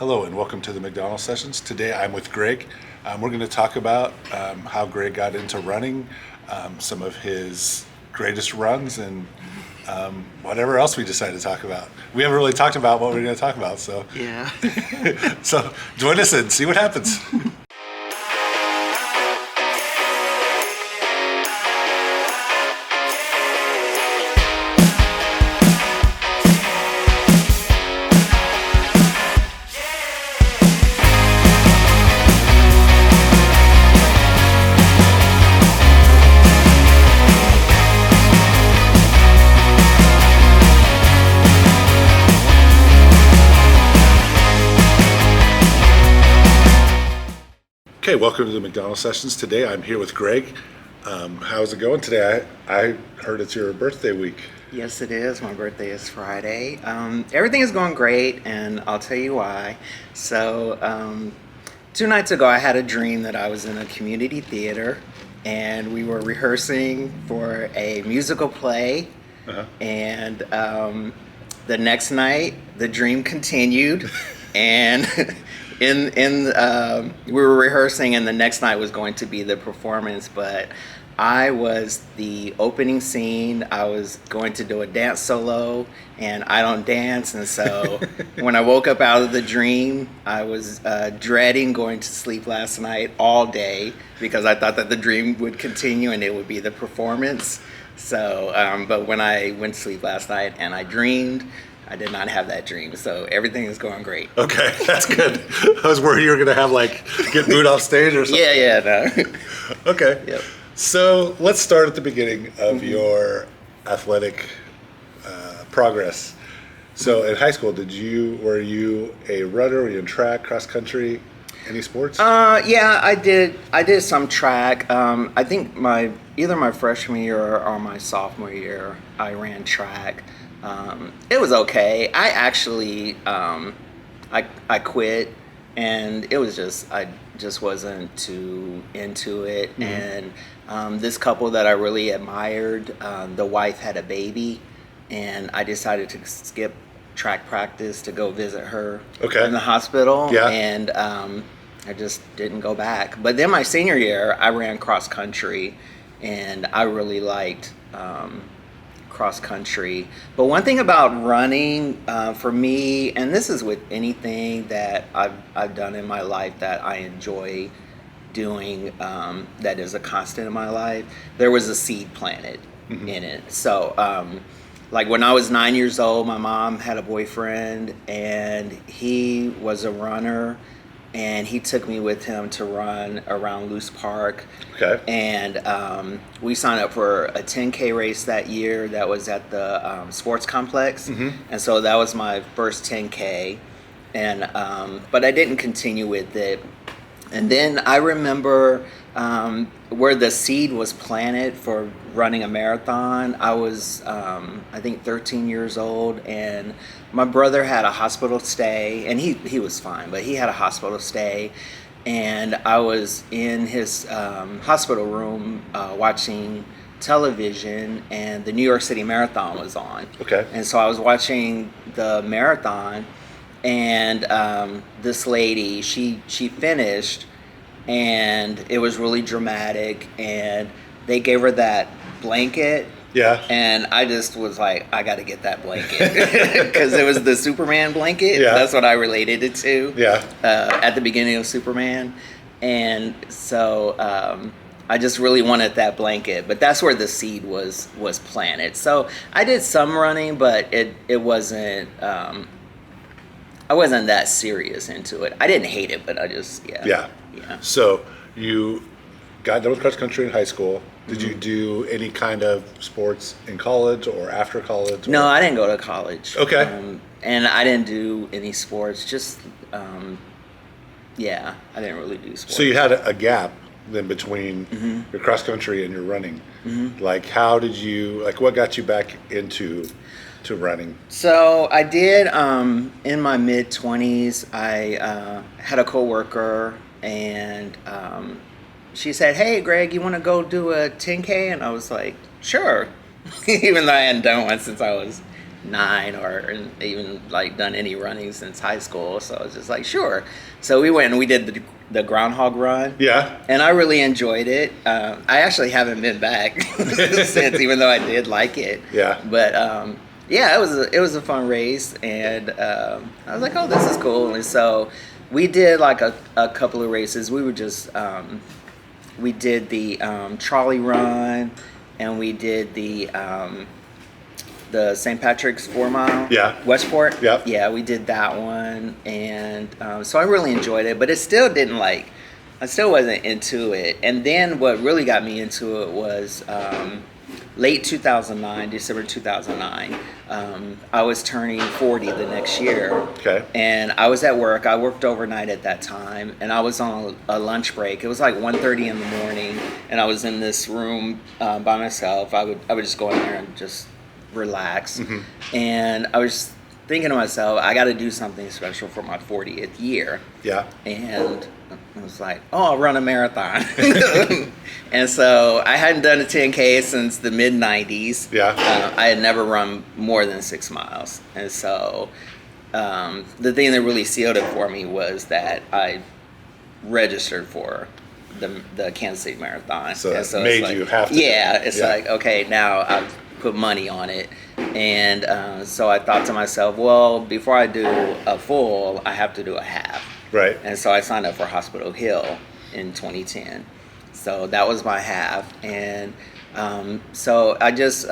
Hello and welcome to the McDonald's sessions. Today I'm with Greg. We're going to talk about how Greg got into running, some of his greatest runs, and whatever else we decide to talk about. We haven't really talked about what we're going to talk about, so Yeah. so join us and see what happens. Okay, welcome to the McDonald's sessions. Today I'm here with Greg. How's it going today? I heard it's your birthday week. Yes, it is. My birthday is Friday. Everything is going great, and I'll tell you why. So, 2 nights ago, I had a dream that I was in a community theater, and we were rehearsing for a musical play. And the next night, the dream continued, and we were rehearsing, and the next night was going to be the performance, but I was the opening scene. I was going to do a dance solo, and I don't dance, and so when I woke up out of the dream, I was dreading going to sleep last night all day because I thought that the dream would continue and it would be the performance. So, but when I went to sleep last night and I dreamed, I did not have that dream, so everything is going great. Okay, that's good. I was worried you were gonna have get booed off stage or something. Yeah, no. Okay. Yep. So let's start at the beginning of your athletic progress. So in high school, were you a runner? Were you in track, cross country, any sports? Yeah, I did some track. I think either my freshman year or my sophomore year, I ran track. It was okay. I actually I quit, and it was I just wasn't too into it. Mm-hmm. And this couple that I really admired, the wife had a baby, and I decided to skip track practice to go visit her in the hospital. Yeah. And I just didn't go back. But then my senior year, I ran cross country, and I really liked cross country. But one thing about running for me, and this is with anything that I've done in my life that I enjoy doing, that is a constant in my life, there was a seed planted in it. So like when I was 9 years old, my mom had a boyfriend, and he was a runner, and he took me with him to run around Loose Park. Okay. And we signed up for a 10K race that year that was at the sports complex. Mm-hmm. And so that was my first 10K. And but I didn't continue with it. And then I remember where the seed was planted for running a marathon. I was, I think, 13 years old, and my brother had a hospital stay, and he was fine, but he had a hospital stay, and I was in his hospital room watching television, and the New York City Marathon was on. Okay. And so I was watching the marathon, and this lady, she finished, and it was really dramatic, and they gave her that blanket. Yeah. And I just was like, I got to get that blanket because it was the Superman blanket. Yeah. That's what I related it to. Yeah. At the beginning of Superman, and so I just really wanted that blanket. But that's where the seed was planted. So I did some running, but it wasn't. I wasn't that serious into it. I didn't hate it, but I just Yeah. So you got done with cross country in high school. Did you do any kind of sports in college or after college? No, I didn't go to college. Okay. And I didn't do any sports. Just, I didn't really do sports. So you had a gap then between your cross country and your running. Like, how did you, what got you back into running? So I did, in my mid-20s, I had a coworker, and she said, "Hey, Greg, you want to go do a 10K?" And I was like, "Sure," even though I hadn't done one since I was 9 or even like done any running since high school. So I was just like, sure. So we went and we did the groundhog run. Yeah. And I really enjoyed it. I actually haven't been back since, even though I did like it. Yeah. But yeah, it was a fun race, and I was like, oh, this is cool. And so we did like a couple of races. We were just we did the trolley run, and we did the St. Patrick's 4 mile. Yeah. Westport. Yep. Yeah, we did that one, and so I really enjoyed it. But it still didn't like. I still wasn't into it. And then what really got me into it was late 2009, December 2009. I was turning 40 the next year. Okay. And I was at work. I worked overnight at that time, and I was on a lunch break. It was like 1:30 in the morning, and I was in this room by myself. I would just go in there and just relax. And I was thinking to myself, I got to do something special for my 40th year. Yeah. And I was like, oh, I'll run a marathon. And so I hadn't done a 10K since the mid 90s. Yeah. I had never run more than 6 miles. And so the thing that really sealed it for me was that I registered for the Kansas City Marathon. So and that made it's like, you have to. Yeah, it's Yeah. like, okay, now I've put money on it. And so I thought to myself, well, before I do a full, I have to do a half. Right. And so I signed up for Hospital Hill in 2010. So that was my half. And so I just,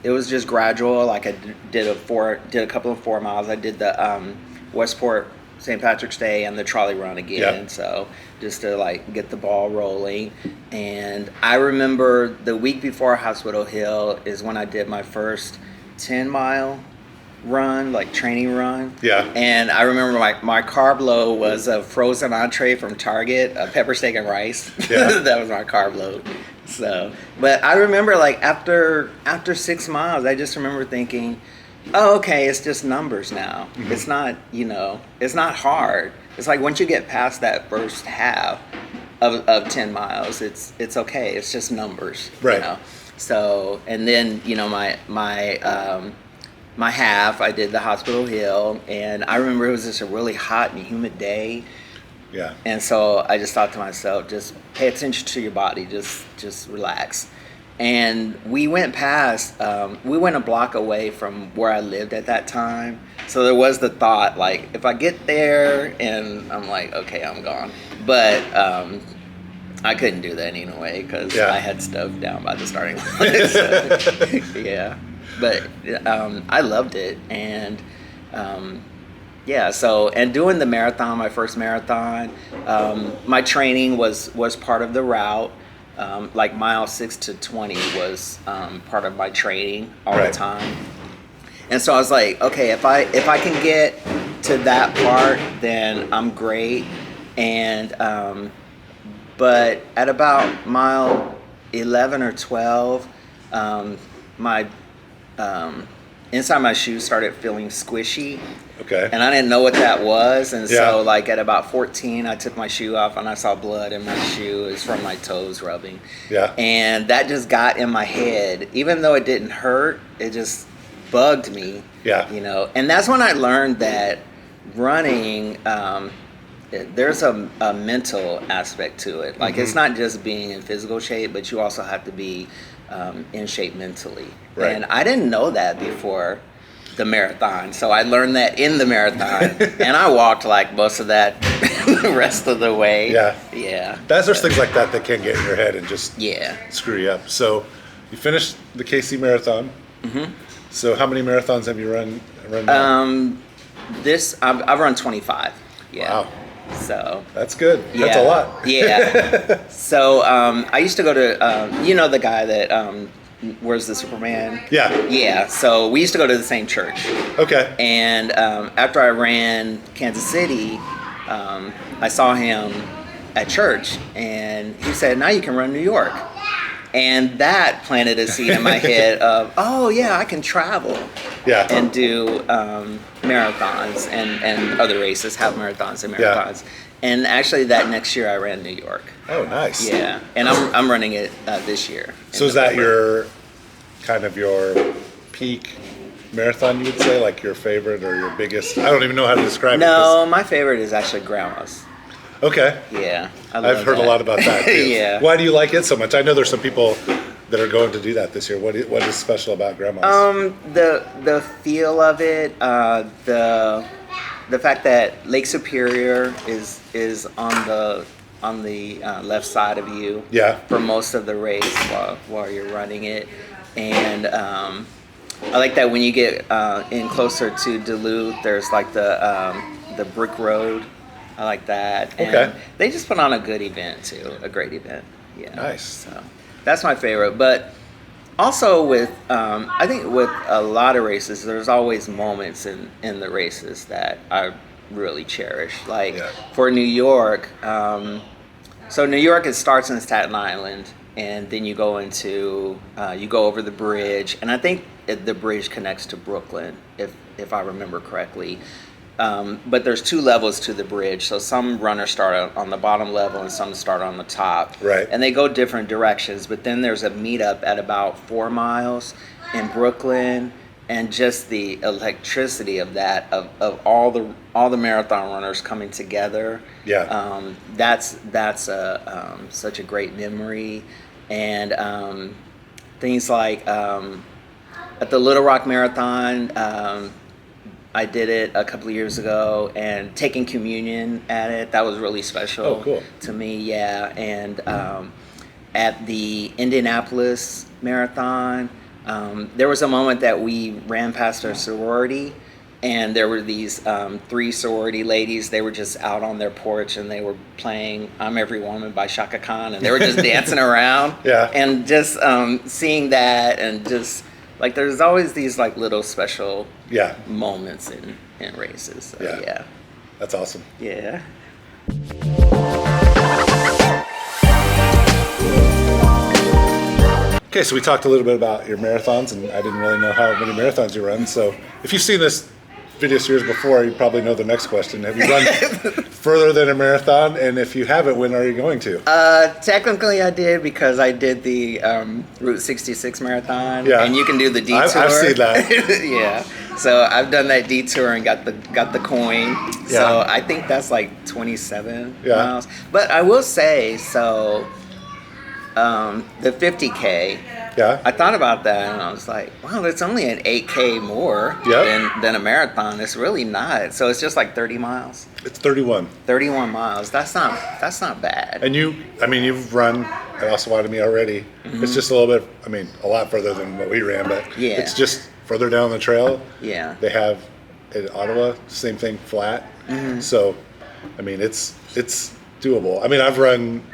it was just gradual. Like I did a couple of 4 miles. I did the Westport St. Patrick's Day and the trolley run again. Yep. So just to like get the ball rolling. And I remember the week before Hospital Hill is when I did my first 10-mile run, like training run. Yeah. And I remember my carb load was a frozen entree from Target, a pepper steak and rice. Yeah. That was my carb load. So, but I remember like after 6 miles, I just remember thinking, oh, okay, it's just numbers now. It's not, it's not hard. It's like once you get past that first half of 10 miles, it's okay. It's just numbers. Right. So, and then, my half, I did the Hospital Hill, and I remember it was just a really hot and humid day. Yeah. And so I just thought to myself, just pay attention to your body, just relax. And we went a block away from where I lived at that time. So there was the thought, like, if I get there and I'm like, okay, I'm gone. But I couldn't do that anyway because I had stuff down by the starting line. So, yeah. But I loved it. And so, and doing the marathon, my first marathon, my training was part of the route. Like mile 6 to 20 was part of my training all the time. And so I was like, okay, if I can get to that part, then I'm great. And but at about mile 11 or 12, my inside my shoe started feeling squishy. Okay. And I didn't know what that was. And so like at about 14, I took my shoe off and I saw blood in my shoe. It was from my toes rubbing. Yeah. And that just got in my head. Even though it didn't hurt, it just bugged me. Yeah. And that's when I learned that running, there's a mental aspect to it. Like it's not just being in physical shape, but you also have to be in shape mentally. Right. And I didn't know that before the marathon. So I learned that in the marathon. And I walked like most of that the rest of the way. Yeah. Yeah. There's things like that can get in your head and just Yeah. screw you up. So you finished the KC Marathon. So how many marathons have you run now? I've run 25. Yeah. Wow. So That's good. That's a lot. Yeah. So I used to go to the guy that wears the Superman. Yeah. Yeah. So we used to go to the same church. Okay. And after I ran Kansas City, I saw him at church, and he said, "Now you can run New York." And that planted a seed in my head of, oh yeah, I can travel and do marathons and other races, half marathons and marathons. And actually that next year I ran New York. Oh, nice. Yeah, and I'm running it this year. So is that your peak marathon you would say, like your favorite or your biggest? I don't even know how to describe No, my favorite is actually Grandma's. it. Okay. Yeah, I've heard a lot about that too. Yeah. Why do you like it so much? I know there's some people that are going to do that this year. What is special about Grandma's? The feel of it, the fact that Lake Superior is on the left side of you. Yeah. For most of the race while you're running it, and I like that when you get in closer to Duluth, there's like the brick road. I like that. And Okay. they just put on a good event too, a great event. Yeah. Nice. So that's my favorite. But also with, I think with a lot of races, there's always moments in the races that I really cherish. Like Yeah. for New York, so New York, it starts in Staten Island, and then you go into, you go over the bridge, and I think the bridge connects to Brooklyn, if I remember correctly. But there's two levels to the bridge, so some runners start on the bottom level and some start on the top. Right. And they go different directions, but then there's a meetup at about 4 miles in Brooklyn, and just the electricity of that, of all the marathon runners coming together. Yeah. That's such a great memory. And things like at the Little Rock Marathon, I did it a couple of years ago, and taking communion at it, that was really special. Oh, cool. To me, yeah. And at the Indianapolis Marathon, there was a moment that we ran past our sorority, and there were these 3 sorority ladies. They were just out on their porch, and they were playing "I'm Every Woman" by Shaka Khan, and they were just dancing around. Yeah. And just seeing that, and just like there's always these like little special Yeah. moments in races. So, Yeah. yeah. That's awesome. Yeah. Okay, so we talked a little bit about your marathons, and I didn't really know how many marathons you run. So if you've seen this video series before, you probably know the next question. Have you run further than a marathon? And if you haven't, when are you going to? Technically, I did, because I did the Route 66 marathon. Yeah. And you can do the detour. I've seen that. Yeah. So I've done that detour and got the coin. So Yeah. I think that's like 27 Yeah. miles. But I will say, so the 50K, Yeah. I thought about that, and I was like, wow, it's only an 8K more Yep. than a marathon. It's really not. So it's just like 30 miles. It's 31. 31 miles. That's not bad. And you've run at Osawatomie already. Mm-hmm. It's just a little bit, a lot further than what we ran, but Yeah. it's just further down the trail. Yeah. They have in Ottawa, same thing, flat. Mm-hmm. So, it's doable. I've run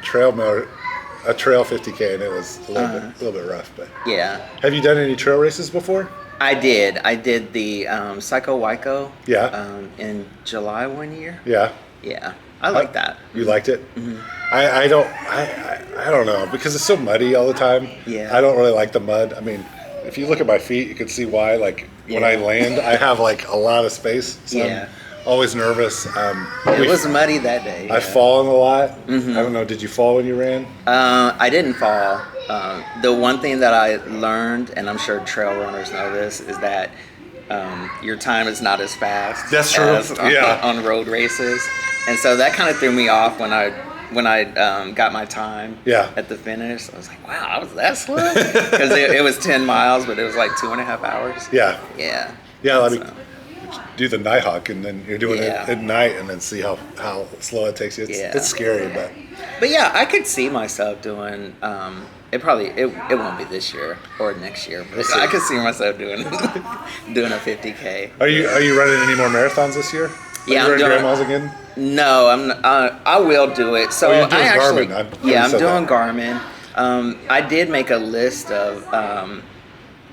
a trail 50K, and it was a little bit rough. But Yeah. have you done any trail races before? I did the Psycho Waiko Yeah. in July one year. Yeah. Yeah. I like that. You liked it? Mm-hmm. I don't know, because it's so muddy all the time. Yeah. I don't really like the mud. If you look at my feet, you can see why. Like when I Yeah. land, I have like a lot of space. So Yeah. I'm always nervous. It was muddy that day. I've fallen a lot. I don't know. Did you fall when you ran? I didn't fall. The one thing that I learned, and I'm sure trail runners know this, is that your time is not as fast. That's true. As Yeah. on road races, and so that kind of threw me off when I got my time. Yeah. At the finish. I was like, wow, I was that slow, because it was 10 miles, but it was like 2.5 hours. Yeah. Yeah. Yeah. So, Do the Nighthawk, and then you're doing Yeah. it at night, and then see how slow it takes you. It's scary, but yeah, I could see myself doing. It won't be this year or next year, but see. I could see myself doing a 50K. Are you running any more marathons this year? Yeah, Are you I'm running doing- Grandma's again? No, I'm. I will do it. So Oh, you're doing I actually, Garmin. I'm said doing that. Garmin. I did make a list of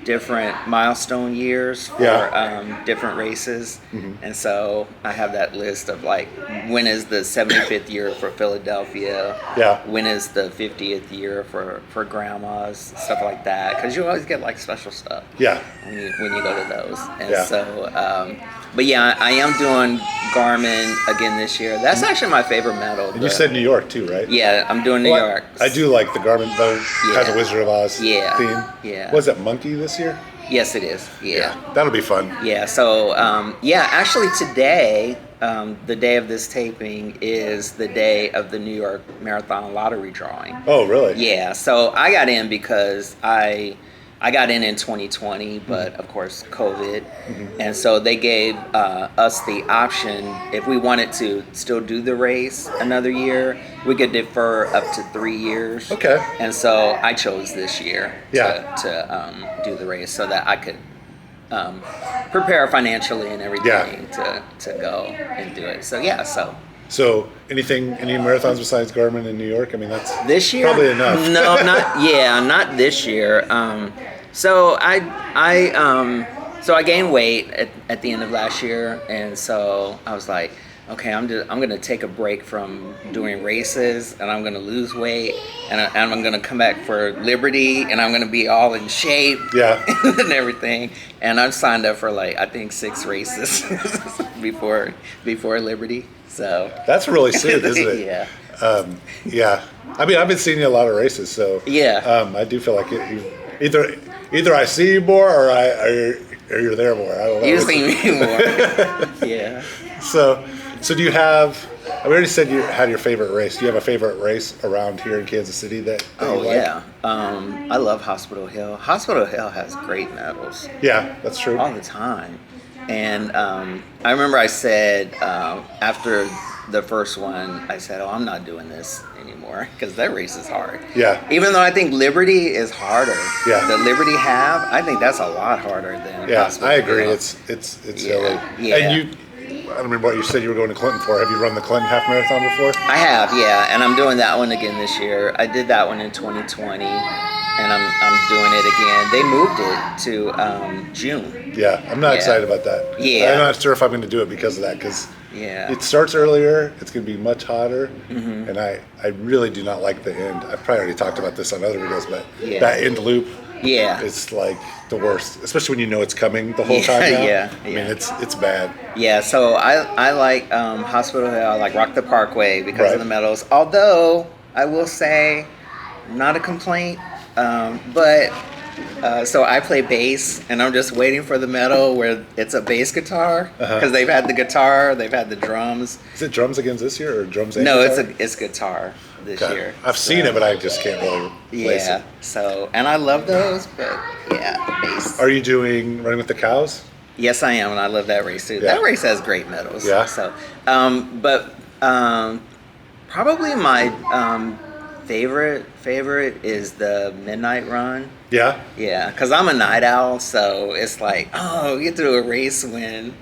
different milestone years for Yeah. different races, and so I have that list of like when is the 75th year for Philadelphia. Yeah. When is the 50th year for Grandma's, stuff like that, because you always get like special stuff. Yeah. When you go to those. And Yeah. so, but yeah, I am doing Garmin again this year. That's actually my favorite medal. And you said New York too, right? Yeah, I'm doing New Well, York. I do like the Garmin, the Yeah. kind of Wizard of Oz Yeah. theme. Yeah. Was it Monkey this year? Yes, it is. Yeah. That'll be fun. Yeah. So, actually today, the day of this taping is the day of the New York Marathon lottery drawing. Oh, really? Yeah. So I got in because I got in 2020, but of course COVID, and so they gave us the option if we wanted to still do the race another year, we could defer up to 3 years. Okay. And so I chose this year Yeah. to do the race so that I could prepare financially and everything to go and do it. So yeah, So any marathons besides Garmin in New York? I mean, that's this year probably enough. No, not this year. So I gained weight at the end of last year, and so I was like, okay, I'm gonna take a break from doing races, and I'm gonna lose weight, and I'm gonna come back for Liberty, and I'm gonna be all in shape, Yeah. and everything. And I've signed up for I think 6 races before Liberty. So That's really soon, isn't it? Yeah. Yeah. I mean, I've been seeing you a lot of races, so Yeah. I do feel like either I see you more or you're there more. I don't know. You see me more. Yeah. So do you have? I already said you had your favorite race. Do you have a favorite race around here in Kansas City that you like? Yeah. I love Hospital Hill. Hospital Hill has great medals Yeah, that's true. all the time. And I remember I said after the first one, I said, "Oh, I'm not doing this anymore because that race is hard." Yeah. Even though I think Liberty is harder. Yeah. The Liberty half, I think that's a lot harder than. Yeah, Hospital I agree. Hill. It's Yeah, hilly. yeah. And I don't remember what you said you were going to Clinton for. Have you run the Clinton half marathon before? I have, yeah, and I'm doing that one again this year. I did that one in 2020, and I'm doing it again. They moved it to June. Yeah, I'm not Yeah. excited about that. Yeah. I'm not sure if I'm going to do it because of that, because Yeah. it starts earlier, it's going to be much hotter, Mm-hmm. and I really do not like the end. I've probably already talked about this on other videos, but Yeah. that end loop, Yeah. it's like the worst, especially when you know it's coming the whole Yeah, time now. yeah, I mean, yeah. it's bad. Yeah, so I like Hospital Hill, I like Rock the Parkway because Right. of the medals. Although I will say, not a complaint, but so I play bass, and I'm just waiting for the medal where it's a bass guitar because they've had the guitar, they've had the drums. Is it drums again this year or drums and No, guitar? it's guitar this Okay. year. I've seen it, but I just can't really place Yeah, it. so and I love those, but yeah, bass. Are you doing Running with the Cows? Yes, I am, and I love that race too. Yeah. That race has great medals. Yeah. So, but probably my favorite is the midnight run. Yeah. Yeah, because I'm a night owl, so it's like, oh, we get to do a race when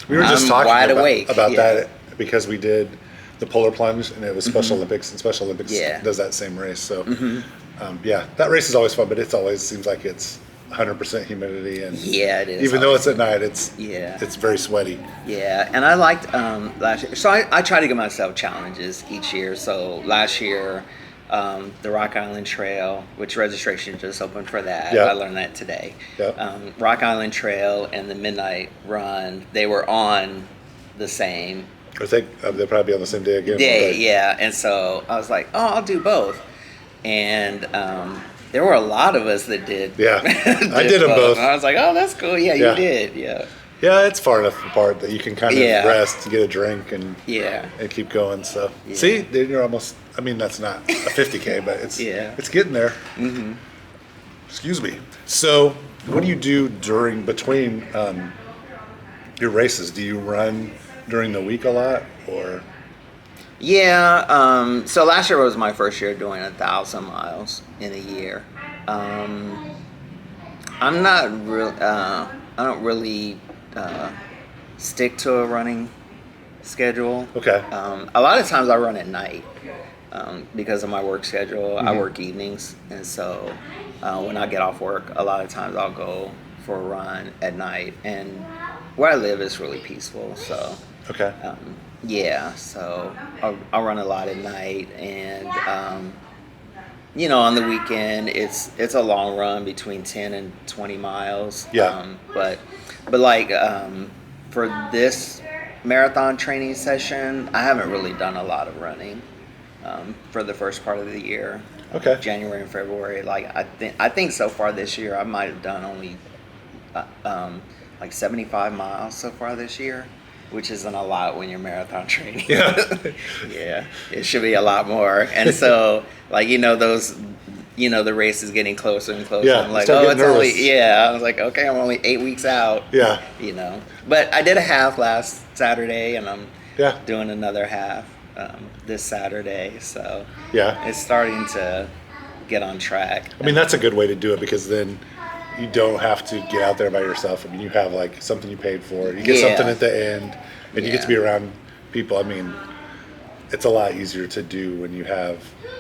We were just I'm talking wide about, awake. about Yeah. that because we did the polar plunge and it was Special Olympics, and Special Olympics Yeah. does that same race. So, yeah, that race is always fun, but it always seems like it's 100% humidity, and Yeah, it is. even though it's at night, it's Yeah. it's very sweaty. Yeah, and I liked last year. So I try to give myself challenges each year. So last year, the Rock Island Trail, which registration just opened for that. Yeah. I learned that today. Yeah. Rock Island Trail and the Midnight Run, they were on the same I think they'll probably be on the same day again. day. but- Yeah, and so I was like, oh, I'll do both. And there were a lot of us that did. Yeah. I did them both. And I was like, oh, that's cool. Yeah, Yeah. you did. Yeah. Yeah, it's far enough apart that you can kind of Yeah. rest, get a drink, and Yeah. keep going. So Yeah. see, then you're almost. I mean, that's not a 50K, but it's Yeah. it's getting there. Mm-hmm. Excuse me. So, what do you do between your races? Do you run during the week a lot, or? Yeah. So last year was my first year doing 1,000 miles in a year. I'm not real. I don't really stick to a running schedule. Okay. A lot of times I run at night because of my work schedule. I work evenings, and so when I get off work, a lot of times I'll go for a run at night. And where I live is really peaceful, so. Okay. Yeah, so I'll run a lot at night, and on the weekend it's a long run between 10 and 20 miles. Yeah. But like for this marathon training session, I haven't really done a lot of running for the first part of the year. Okay. January and February. Like I think so far this year I might have done only like 75 miles so far this year, which isn't a lot when you're marathon training. Yeah. Yeah, it should be a lot more. And so, like, the race is getting closer and closer. Yeah, I'm like, start oh, getting it's nervous. only, yeah. I was like, okay, I'm only 8 weeks out. Yeah. But I did a half last Saturday, and I'm Yeah. doing another half this Saturday. So Yeah. it's starting to get on track. I mean, that's a good way to do it because then you don't have to get out there by yourself. I mean, you have like something you paid for. You get Yeah. something at the end, and you get Yeah. to be around people. I mean, it's a lot easier to do when you have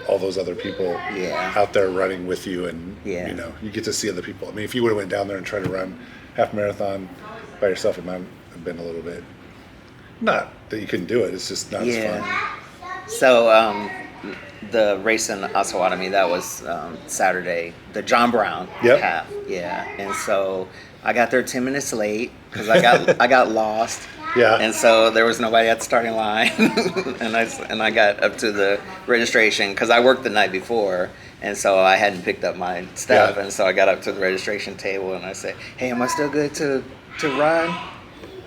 all those other people Yeah. out there running with you, and Yeah. you get to see other people. I mean, if you would have went down there and tried to run half marathon by yourself, it might have been a little bit, not that you couldn't do it. It's just not as fun. So the race in Osawatomie, that was Saturday, the John Brown Yep. half. Yeah, and so I got there 10 minutes late because I got lost. Yeah. And so there was nobody at the starting line, and I got up to the registration because I worked the night before, and so I hadn't picked up my stuff, Yeah. and so I got up to the registration table and I said, "Hey, am I still good to run?"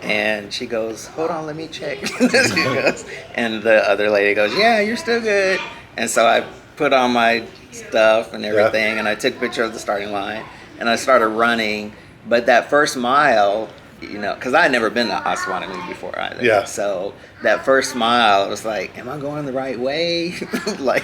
And she goes, "Hold on, let me check." She goes, and the other lady goes, "Yeah, you're still good." And so I put on my stuff and everything, and I took a picture of the starting line, and I started running. But that first mile, because I had never been to Osawatomie before either. Yeah. So that first mile, it was like, am I going the right way? like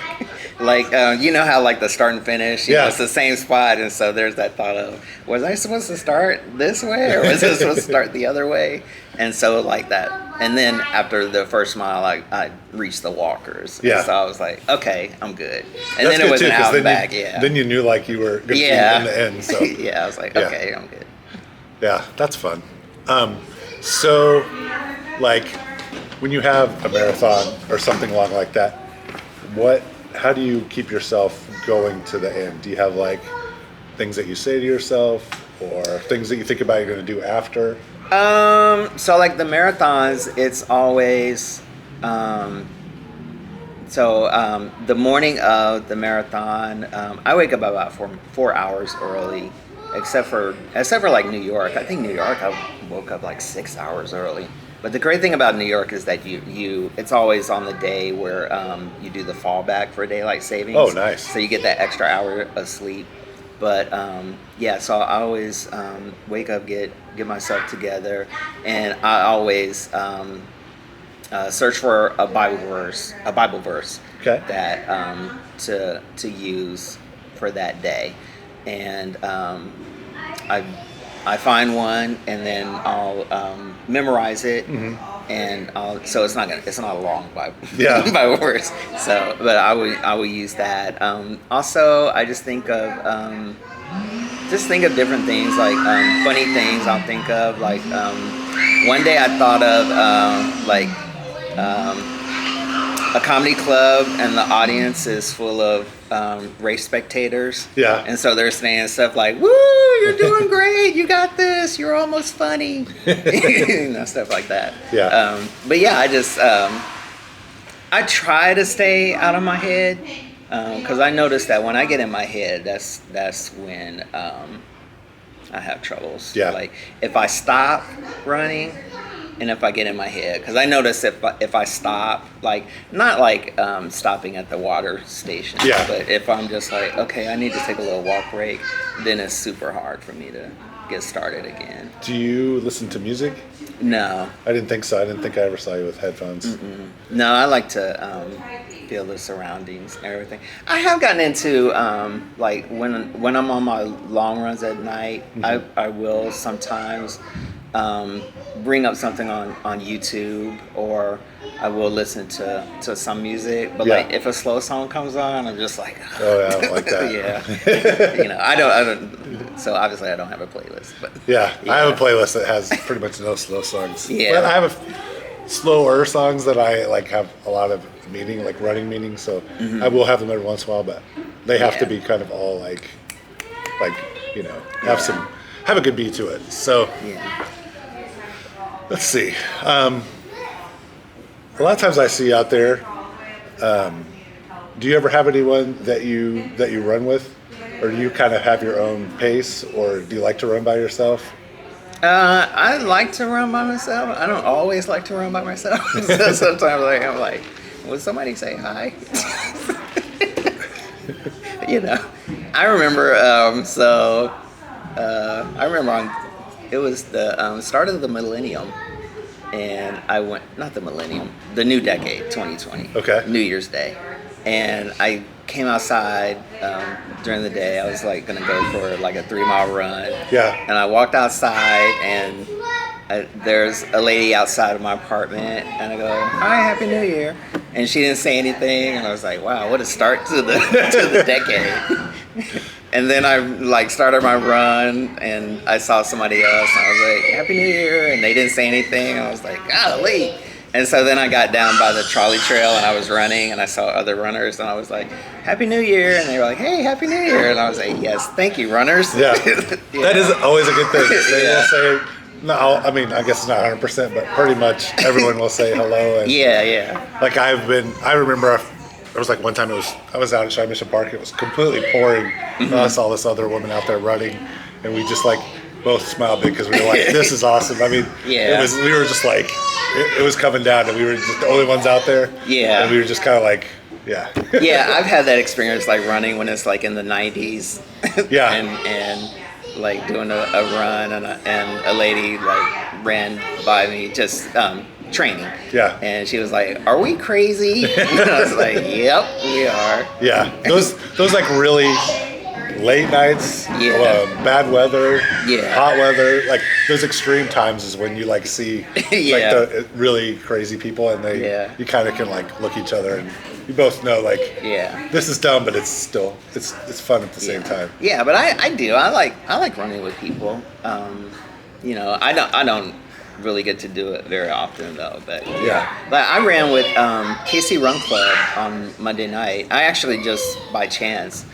how like the start and finish, Yeah. it's the same spot. And so there's that thought of, was I supposed to start this way or was I supposed to start the other way? And so like that. And then after the first mile, I reached the walkers. Yeah. And so I was like, okay, I'm good. And That's then it good was too, an 'cause out and then back. you, then you knew like you were good Yeah. in the end. So yeah, I was like, Yeah. okay, I'm good. yeah, that's fun. So like when you have a marathon or something long like that, how do you keep yourself going to the end? Do you have like things that you say to yourself or things that you think about you're going to do after? So like the marathons, it's always the morning of the marathon, I wake up about 4 hours early, except for like New York. I think New York I woke up like 6 hours early. But the great thing about New York is that it's always on the day where you do the fallback for daylight savings. Oh, nice. So you get that extra hour of sleep. But so I always wake up, get myself together, and I always search for a Bible verse Okay. that to use for that day, and I find one, and then I'll memorize it, and so it's not a long Bible, Yeah. Bible verse. So, but I will use that. Also, I just think of different things, like funny things. I'll think of like one day I thought of a comedy club, and the audience is full of race spectators. Yeah. And so they're saying stuff like, "Woo, you're doing great! You got this! You're almost funny," stuff like that. Yeah. But yeah, I just I try to stay out of my head because I notice that when I get in my head, that's when I have troubles. Yeah. Like if I stop running, and if I get in my head, because I notice if I stop, like not like stopping at the water station, Yeah. but if I'm just like, okay, I need to take a little walk break, then it's super hard for me to get started again. Do you listen to music? No, I didn't think so. I didn't think I ever saw you with headphones. no, I like to feel the surroundings and everything. I have gotten into like when I'm on my long runs at night, I will sometimes bring up something on YouTube, or I will listen to some music. But Yeah. like if a slow song comes on, I'm just like, Oh, yeah, I don't like that. yeah, I don't. So obviously I don't have a playlist, but Yeah, I have a playlist that has pretty much no slow songs. Yeah. But I have slower songs that I like have a lot of meaning, like running meaning. So I will have them every once in a while, but they have to Yeah. be kind of all like have a good beat to it. So yeah. let's see. A lot of times I see out there. Do you ever have anyone that you run with, or do you kind of have your own pace, or do you like to run by yourself? I like to run by myself. I don't always like to run by myself. So sometimes I'm like, would somebody say hi? You know, I remember. I remember it was the start of the millennium, and I went, not the millennium, the new decade, 2020. Okay. New Year's Day, and I came outside during the day. I was like gonna go for like a 3 mile run. Yeah. And I walked outside, and there's a lady outside of my apartment, and I go, "Hi, Happy New Year," and she didn't say anything, and I was like, "Wow, what a start to the to the decade." And then I like started my run, and I saw somebody else, and I was like, "Happy New Year," and they didn't say anything. I was like, "Golly." And so then I got down by the trolley trail, and I was running, and I saw other runners, and I was like, "Happy New Year," and they were like, "Hey, Happy New Year," and I was like, "Yes, thank you, runners." Yeah. Yeah. That is always a good thing. They Yeah. will say, no, I mean, I guess it's not 100%, but pretty much everyone will say hello. And Yeah. like I remember there was like one time I was out at Shy Mission Park. It was completely pouring. I saw this other woman out there running, and we just like both smiled because we were like, "This is awesome." I mean, Yeah. we were just like, it was coming down, and we were just the only ones out there. Yeah. And we were just kind of like, yeah. Yeah, I've had that experience like running when it's like in the 90s. Yeah. and like doing a run, and a lady like ran by me just training. Yeah. And she was like, "Are we crazy?" And I was like, "Yep, we are." Yeah, those like really late nights, Yeah. bad weather, Yeah. hot weather, like those extreme times is when you like see Yeah. like the really crazy people, and Yeah. you kind of can like look each other and you both know like Yeah. this is dumb, but it's still it's fun at the same time. Yeah, but I do. I like running with people. You know, I don't really get to do it very often though. But Yeah. But I ran with KC Run Club on Monday night. I actually just by chance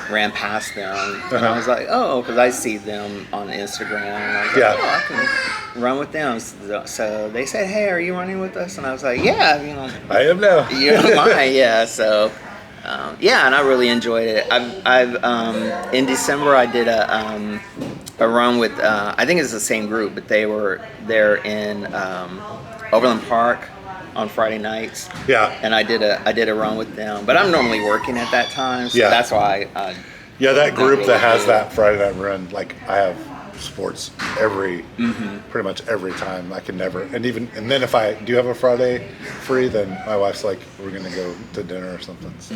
ran past them, and I was like, oh, because I see them on Instagram. And I was like, Yeah. oh, I can run with them. So they said, hey, are you running with us? And I was like, yeah, you know. I am now. You don't mind, yeah. So, yeah, and I really enjoyed it. I've in December I did a run with I think it's the same group, but they're in Overland Park on Friday nights. Yeah. And I did a run with them, but I'm normally working at that time, so Yeah. that's why. Yeah, that group really that has good. that Friday night run, like I have sports pretty much every time. I can never, and then if I do have a Friday free, then my wife's like, we're gonna go to dinner or something. So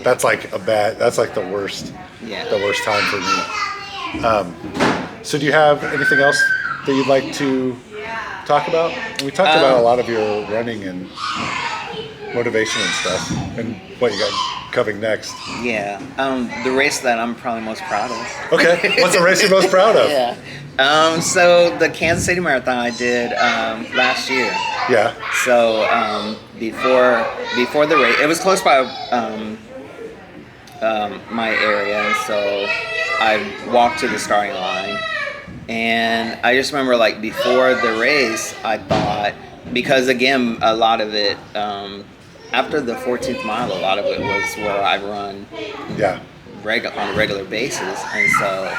that's like the worst, Yeah. the worst time for me. So do you have anything else that you'd like to talk about? We talked about a lot of your running and motivation and stuff, and what you got coming next. Yeah, the race that I'm probably most proud of. Okay, what's the race you're most proud of? Yeah. So the Kansas City Marathon I did last year. Yeah. So before the race, it was close by my area, and so I walked to the starting line. And I just remember, like, before the race, I thought, because again, a lot of it, after the 14th mile, a lot of it was where I run Yeah. on a regular basis. And so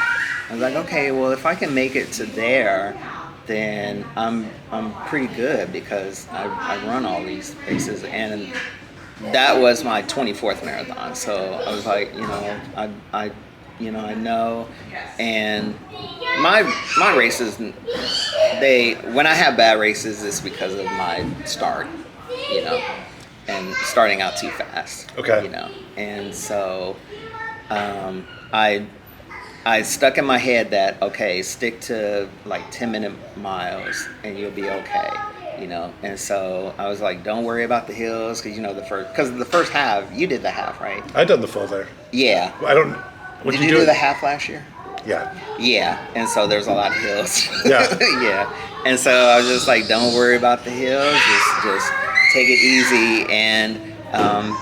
I was like, okay, well, if I can make it to there, then I'm pretty good, because I run all these races. And that was my 24th marathon. So I was like, I know, and my races, when I have bad races, it's because of my start, and starting out too fast. Okay. And so I stuck in my head that, okay, stick to like 10-minute miles and you'll be okay. And so I was like, don't worry about the hills, because the first half, you did the half, right? I done the full there. Yeah. I don't. What Did you do the half last year? Yeah. Yeah, and so there's a lot of hills. Yeah. Yeah, and so I was just like, don't worry about the hills, just take it easy. And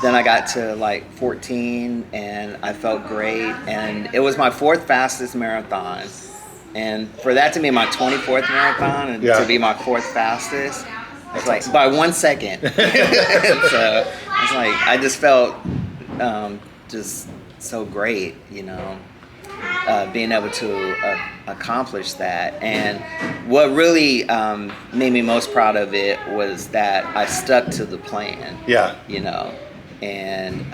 then I got to like 14, and I felt great, and it was my 4th fastest marathon. And for that to be my 24th marathon and to be my 4th fastest, it's like by 1 second. So it's like I just felt just so great, being able to accomplish that. And what really made me most proud of it was that I stuck to the plan. Yeah. You know, and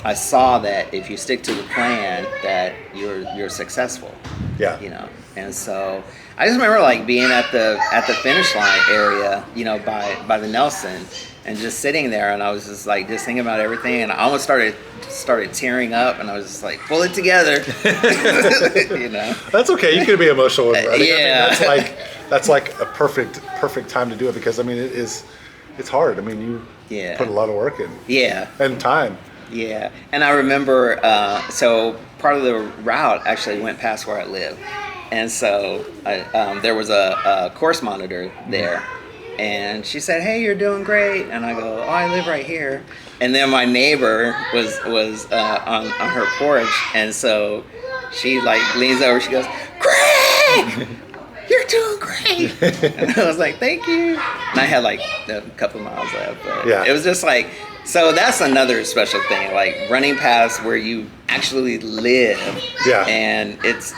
I saw that if you stick to the plan, that you're successful. Yeah. You know, and so I just remember like being at the finish line area, you know, by the Nelson, and just sitting there, and I was just like just thinking about everything, and I almost started tearing up, and I was just like, pull it together. You know. That's okay. You can be emotional when running. Yeah. I mean, that's like a perfect time to do it, because I mean it's hard. I mean, you put a lot of work in. Yeah. And time. Yeah, and I remember, so part of the route actually went past where I live, and so there was a course monitor there, and she said, "Hey, you're doing great," and I go, "Oh, I live right here," and then my neighbor was on her porch, and so she like leans over, she goes, "Greg, you're doing great," and I was like, "Thank you," and I had like a couple miles left, but it was just like. So that's another special thing, like running past where you actually live, and it's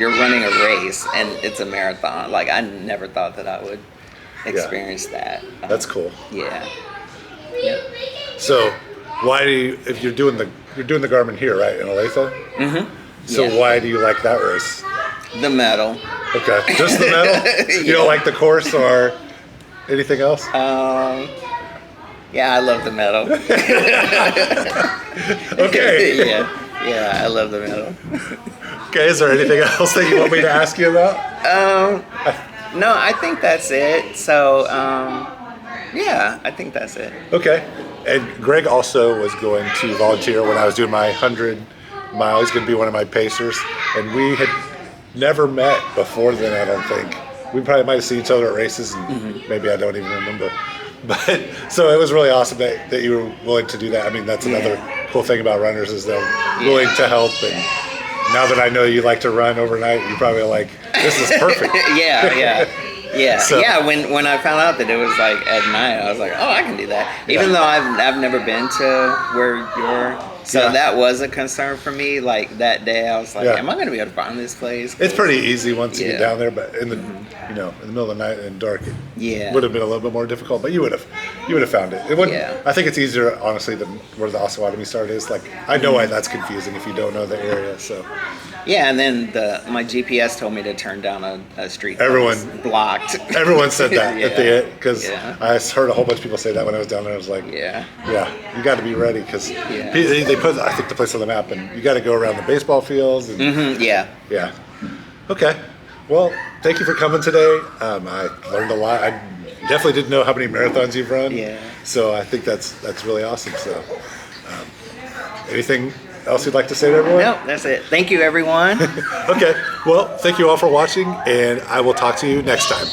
you're running a race, and it's a marathon. Like I never thought that I would experience that. That's cool. Yeah. So, why do you, if you're doing the Garmin here, right, in Olathe? Mm-hmm. So why do you like that race? The medal. Okay, just the medal. You don't like the course or anything else? Yeah, I love the medal. Okay. Yeah, I love the medal. Okay, is there anything else that you want me to ask you about? No, I think that's it. So, yeah, I think that's it. Okay. And Greg also was going to volunteer when I was doing my 100 mile. He's going to be one of my pacers. And we had never met before then, I don't think. We probably might have seen each other at races, and maybe I don't even remember. But so it was really awesome that you were willing to do that. I mean, that's another cool thing about runners is they're willing to help. And now that I know you like to run overnight, you're probably like, this is perfect. Yeah. So, when I found out that it was like at night, I was like, oh, I can do that. Even though I've never been to where you're. So that was a concern for me. Like that day, I was like, am I going to be able to find this place? It's pretty easy once you get down there, but in the in the middle of the night and dark, it would have been a little bit more difficult. But you would have found it. It wouldn't. I think it's easier, honestly, than where the Osawatomie start is. Like I know why that's confusing if you don't know the area. So. Yeah, and then my GPS told me to turn down a street. Everyone blocked. Everyone said that at the end, because I heard a whole bunch of people say that when I was down there. I was like, you got to be ready, because they put, I think, the place on the map, and you got to go around the baseball fields. And, yeah. Okay. Well, thank you for coming today. I learned a lot. I definitely didn't know how many marathons you've run. Yeah. So I think that's really awesome. So, anything else you'd like to say to everyone? No, that's it. Thank you, everyone. Okay. Well, thank you all for watching, and I will talk to you next time.